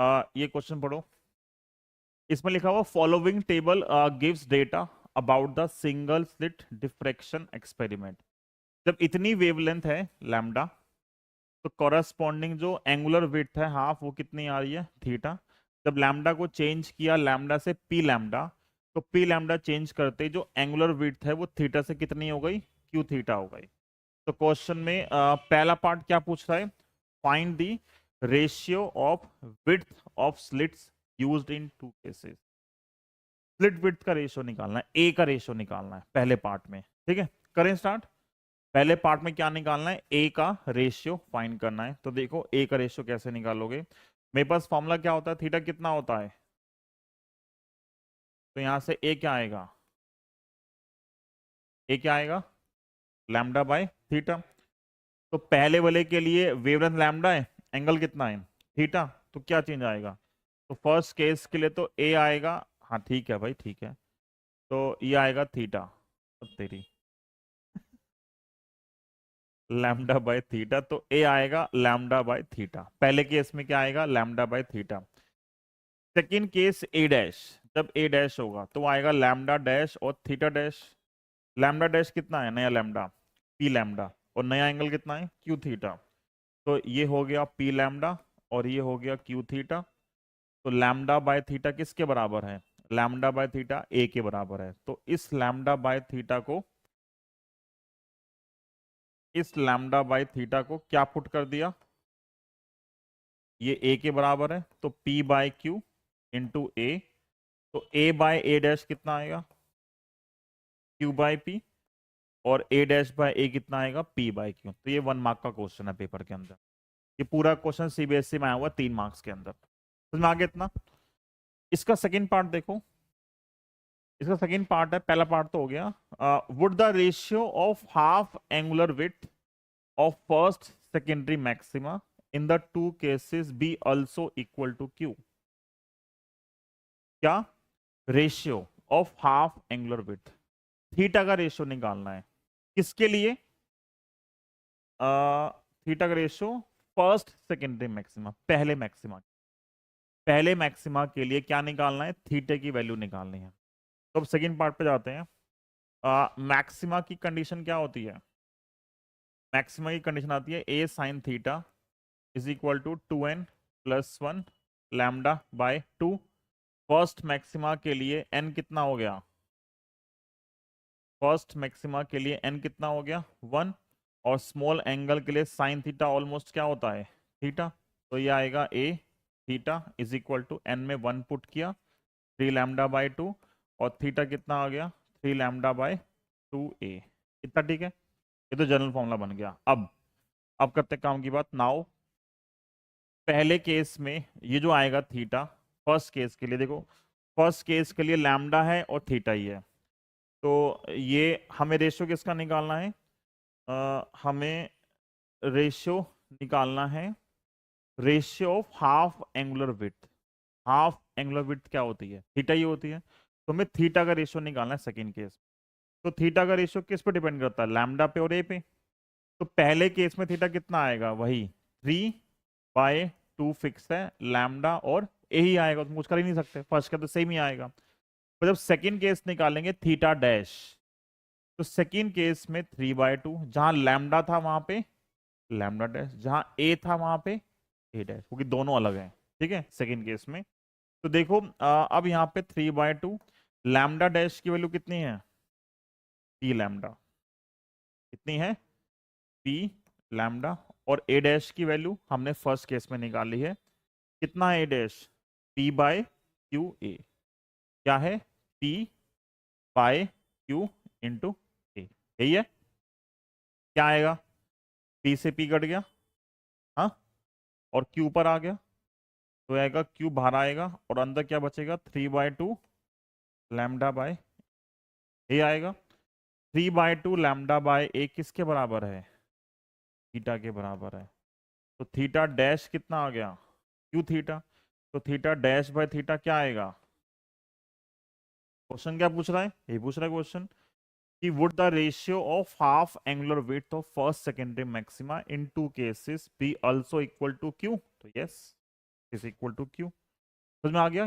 ये क्वेश्चन पढ़ो। इसमें लिखा हुआ following table gives data about the single slit diffraction experiment. जब इतनी वेवलेंथ है लैम्डा, तो कॉरस्पॉन्डिंग जो एंगुलर विड्थ है हाफ, वो कितनी आ रही है? थीटा। जब लैम्डा को चेंज किया लैम्डा से पी लैम्डा, तो पी लैम्डा चेंज करते जो एंगुलर विड्थ है वो थीटा से कितनी हो गई? क्यू थीटा हो गई। तो क्वेश्चन में पहला पार्ट क्या पूछ रहा है? Find the ratio of width of slits used in two cases. Slit width का रेशियो निकालना है, ए का रेशियो निकालना है पहले पार्ट में। ठीक है, करें स्टार्ट। पहले पार्ट में क्या निकालना है? ए का रेशियो फाइंड करना है। तो देखो ए का रेशियो कैसे निकालोगे। मेरे पास फॉर्मूला क्या होता है? थीटा कितना होता है? तो यहां से ए क्या आएगा? ए क्या आएगा? Lambda by theta. तो पहले वाले के लिए वेवलेंथ लैम्डा है, एंगल कितना है? थीटा। तो क्या चेंज आएगा? तो फर्स्ट केस के लिए तो ए आएगा। हाँ ठीक है भाई, ठीक है। तो ये आएगा थीटा। अब तेरी लैम्डा बाय थीटा, तो ए आएगा लैम्डा बाय थीटा। पहले केस में क्या आएगा? Lambda by theta. Second case A dash, जब ए डैश होगा तो आएगा लैम्डा डैश और थीटा डैश। लैम्डा डैश कितना है? नया लैम्डा पी लैम्डा, और नया एंगल कितना है? Q theta. तो ये हो गया पी लैम्डा और ये हो गया क्यू थीटा। तो लैम्डा बाय थीटा किसके बराबर है? लैम्डा बाय थीटा ए के बराबर है। तो इस लैम्डा बाय थीटा को, इस लैम्डा बाय थीटा को क्या पुट कर दिया? ये ए के बराबर है, तो P by Q into A. तो ए बाय ए डैश कितना आएगा? Q by P. और ए डैश बाय ए कितना आएगा? P by Q. तो ये 1 मार्क का क्वेश्चन है पेपर के अंदर। ये पूरा क्वेश्चन सीबीएसई में आया हुआ 3 मार्क्स के अंदर। समझ में आ गया इतना? इसका सेकंड पार्ट देखो। इसका सेकंड पार्ट है, पहला पार्ट तो हो गया। Would the ratio of half angular width of first secondary maxima in the two cases be also equal to Q? क्या ratio of half angular width, theta का ratio निकालना है। किसके लिए? थीटा का रेशियो फर्स्ट सेकेंडरी मैक्सिमा, पहले maxima. पहले maxima के लिए क्या निकालना है? थीटा की वैल्यू निकालनी है। तो अब सेकेंड पार्ट पे जाते हैं। मैक्सिमा की कंडीशन क्या होती है? मैक्सिमा की कंडीशन आती है A sine theta is equal to 2n plus 1 lambda by 2। First maxima के लिए n कितना हो गया? फर्स्ट मैक्सिमा के लिए n कितना हो गया? 1। और स्मॉल एंगल के लिए साइन थीटा ऑलमोस्ट क्या होता है? थीटा। तो ये आएगा a theta is equal to n में 1 पुट किया 3 लैम्डा बाय 2, और थीटा कितना आ गया? 3 लैम्डा बाय 2a। इतना ठीक है, ये तो जनरल फॉर्मूला बन गया। अब करते हैं काम की बात। नाउ पहले केस में ये जो आएगा थीटा, फर्स्ट केस के लिए देखो, फर्स्ट केस के लिए लैम्डा है और थीटा ही है। तो ये हमें रेशियो किसका निकालना है? हमें रेशियो निकालना है, ratio of half angular width. Half angular width क्या होती है? थीटा ही होती है। तो हमें थीटा का रेशियो निकालना है सेकेंड केस। तो थीटा का रेशियो किस पे डिपेंड करता है? लैम्डा पे और ए पे। तो पहले केस में थीटा कितना आएगा? वही 3/2 फिक्स है, लैम्डा और ए ही आएगा, तो कुछ कर ही नहीं सकते, फर्स्ट का तो सेम ही आएगा। तो जब सेकेंड केस निकालेंगे थीटा डैश, तो सेकेंड केस में 3/2, जहां लैम्डा था वहां पे लैम्डा डैश, जहां ए था वहां पे ए डैश, क्योंकि दोनों अलग हैं। ठीक है, सेकेंड केस में। तो देखो अब यहाँ पे 3/2, लैम्डा डैश की वैल्यू कितनी है? P lambda. कितनी है? P lambda. और ए डैश की वैल्यू हमने फर्स्ट केस में निकाली है। कितना है A dash? P by Q A. क्या है? P by Q into A. यही है। क्या आएगा? पी से पी कट गया, हाँ, और क्यू ऊपर आ गया, तो आएगा क्यू बाहर आएगा, और अंदर क्या बचेगा? 3/2 लैम्डा बाय ए आएगा। 3/2 लैम्डा बाय ए किसके बराबर है? थीटा के बराबर है। तो थीटा डैश कितना आ गया? Q theta. तो थीटा डैश बाय थीटा क्या आएगा? क्वेश्चन क्या पूछ रहा है? ये पूछ रहा है क्वेश्चन कि would the ratio of half angular width of first secondary maxima in two cases be also equal to Q? तो yes, is equal to Q. समझ में आ गया?